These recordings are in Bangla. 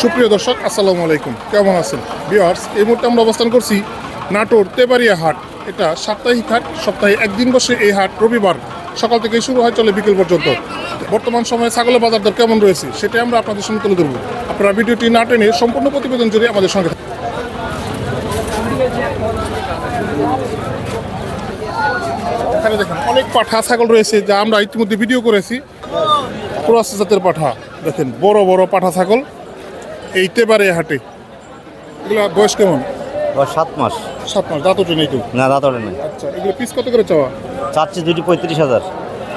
সুপ্রিয় দর্শক আসসালামু আলাইকুম, কেমন আছেন ভিউয়ার্স? এই মুহূর্তে আমরা অবস্থান করছি নাটোর তেবাড়িয়া হাট। এটা সাপ্তাহিক হাট, সপ্তাহে একদিন বসে এই হাট। রবিবার সকাল থেকে শুরু হয়, চলে বিকেল পর্যন্ত। বর্তমান সময়ে ছাগলের বাজার দর কেমন রয়েছে সেটাই আমরা আপনাদের সঙ্গে তুলে ধরবো। আপনারা ভিডিওটি না টেনে সম্পূর্ণ প্রতিবেদন জুড়ে আমাদের সঙ্গে থাকুন। এখানে দেখেন অনেক পাঠা ছাগল রয়েছে, যা আমরা ইতিমধ্যে ভিডিও করেছি। ক্রস জাতের পাঠা, দেখেন বড় বড় পাঠা ছাগল এই তেবাড়িয়া হাটে। এগুলা বয়স কেমন? 7 মাস। 7 মাস, দাঁত ওঠে নাই তো? না, দাঁত ওঠে নাই। আচ্ছা, এগুলো পিস কত করে চাওয়া? চাচ্ছি দুটি 35,000।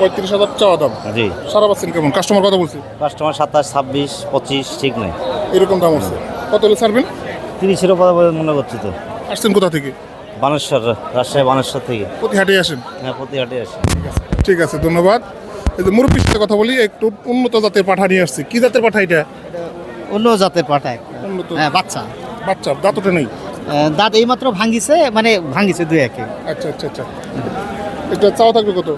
35,000 চাওয়া দাম। জি। সারা পাচ্ছেন কেমন? কাস্টমার কথা বলছে কাস্টমার 27, 26, 25 ঠিক নাই, এরকম দাম আছে। কত হলে ছাড়বেন? 30-এর কথা বলে মনে করছি তো। আসছেন কোথা থেকে? বানেশ্বর, রাজশাহী বানেশ্বর থেকে। প্রতি হাটে আসেন? হ্যাঁ, প্রতি হাটে আসে। ঠিক আছে, ধন্যবাদ। এই যে মুরব্বীর সাথে কথা বলি, একটু উন্নত জাতের পাঠা নিয়ে আসছি। কি জাতের পাঠা এটা? অন্য জাতের পাঠা। উন্নত বাচ্চা বাচ্চা, দাঁত ওঠে নাই? দাঁত এইমাত্র ভাঙিছে, মানে ভাঙিছে 2-1। আচ্ছা আচ্ছা আচ্ছা, এটা চাওয়া থাকবে কত?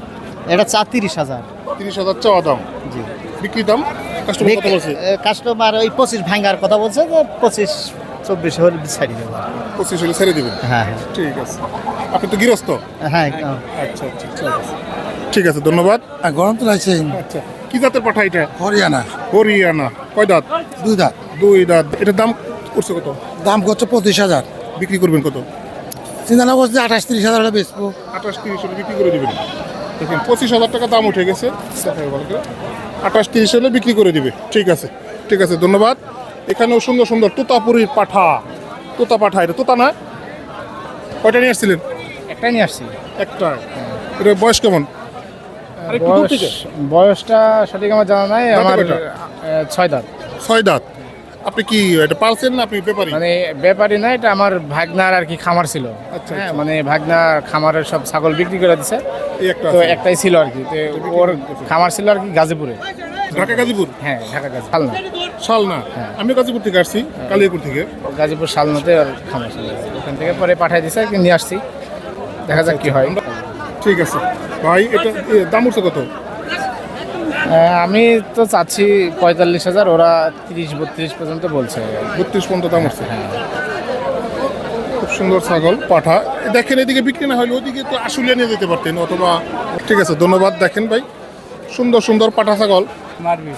এটা 30,000। 30,000 চাওয়া দাম। জি। বিক্রি দাম কাস্টমার কত বলছে? কাস্টমার ওই 25 ভাঙার কথা বলছে, যে 25-24 হলে ছাড়ি দেবো। 25 হলে ছেড়ে দেবেন? হ্যাঁ হ্যাঁ ঠিক আছে। আপনি তো গৃহস্থ? হ্যাঁ। আচ্ছা আচ্ছা, ঠিক আছে, ঠিক আছে, ধন্যবাদ। গরম তো লাগছে। আচ্ছা, কি জাতের পাঠা এটা? হরিয়ানা। হরিয়ানা। কয় দাঁত? 2 দাঁত। 2 দাঁত। এটার দাম করছে কত? দাম করছে 25,000। বিক্রি করবেন কত? চিন্তা না করছে 28-30,000 হলে বেচবো। 28-30 হলে বিক্রি করে দিবেন। দেখেন 25,000 টাকা দাম উঠে গেছে। 28-30 হলে বিক্রি করে দিবে। ঠিক আছে, ঠিক আছে, ধন্যবাদ। এখানেও সুন্দর সুন্দর তোতাপুরির পাঠা। তোতা পাঠা, এটা তোতা না? কয়টা নিয়ে আসছিলেন? একটাই নিয়ে আসছি। একটা। এটা বয়স কেমন? আরেকটু দূর থেকে। বয়সটা সঠিক আমার জানা নাই। দাঁতে আমার কয়টা? 6 দাঁত। 6 দাঁত। আপনি কি এটা পালছেন না আপনি ব্যাপারী? মানে ব্যাপারী না, এটা আমার ভাগনার আর কি খামার ছিল। আচ্ছা, হ্যাঁ, আচ্ছা। মানে ভাগনার খামারের সব ছাগল বিক্রি করে দিছে। এই একটা তো আছে। একটাই ছিল আর কি। তো ওর খামার ছিল আর কি গাজীপুরে। ঢাকা গাজীপুর? হ্যাঁ, ঢাকা গাজী শালনা। শালনা। হ্যাঁ। আমি গাজীপুর থেকে আসছি, কালিয়াপুর থেকে। গাজীপুর শালনাতে আর খামার ছিল। ওখান থেকে পরে পাঠিয়ে দিছে আর কি, নিয়ে আসছি। দেখা যাক কি হয়। ঠিক আছে ভাই, এটা দাম উঠছে কত? আমি তো চাচ্ছি 45,000, ওরা 30-32 পর্যন্ত বলছে। 32 পর্যন্ত দাম উঠছে। হ্যাঁ। খুব সুন্দর ছাগল পাঠা। দেখেন এদিকে বিক্রি না হলে ওদিকে তো আশুলিয়া নিয়ে যেতে পারতেন, অথবা। ঠিক আছে, ধন্যবাদ। দেখেন ভাই, সুন্দর সুন্দর পাঠা ছাগল। মারবি?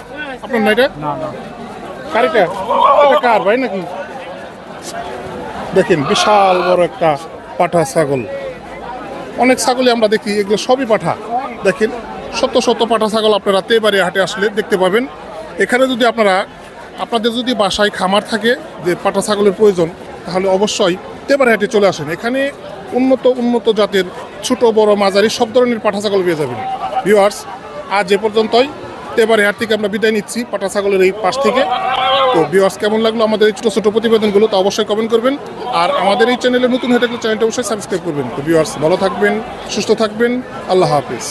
আপনার না এটা? না না। কার এটা? এটা কার ভাই নাকি? দেখেন বিশাল বড় একটা পাঠা ছাগল। অনেক ছাগলই আমরা দেখি, এগুলো সবই পাঠা। দেখেন শত শত পাঠা ছাগল আপনারা তেবাড়িয়া হাটে আসলে দেখতে পাবেন। এখানে যদি আপনাদের যদি বাসায় খামার থাকে যে পাঠা ছাগলের প্রয়োজন, তাহলে অবশ্যই তেবাড়িয়া হাটে চলে আসেন। এখানে উন্নত জাতের ছোট বড় মাঝারি সব ধরনের পাঠা ছাগল পেয়ে যাবেন। ভিউয়ার্স, আজ এ পর্যন্তই। তেবাড়িয়া হাট থেকে আমরা বিদায় নিচ্ছি পাঠা ছাগলের এই পাশ থেকে। তো ভিউয়ার্স, কেমন লাগলো আমাদের এই ছোটো ছোটো প্রতিবেদনগুলো, তা অবশ্যই কমেন্ট করবেন। আর আমাদের এই চ্যানেলে নতুন হয়ে থাকলে চ্যানেলটা অবশ্যই সাবস্ক্রাইব করবেন। তো ভিউয়ার্স, ভালো থাকবেন, সুস্থ থাকবেন। আল্লাহ হাফিজ।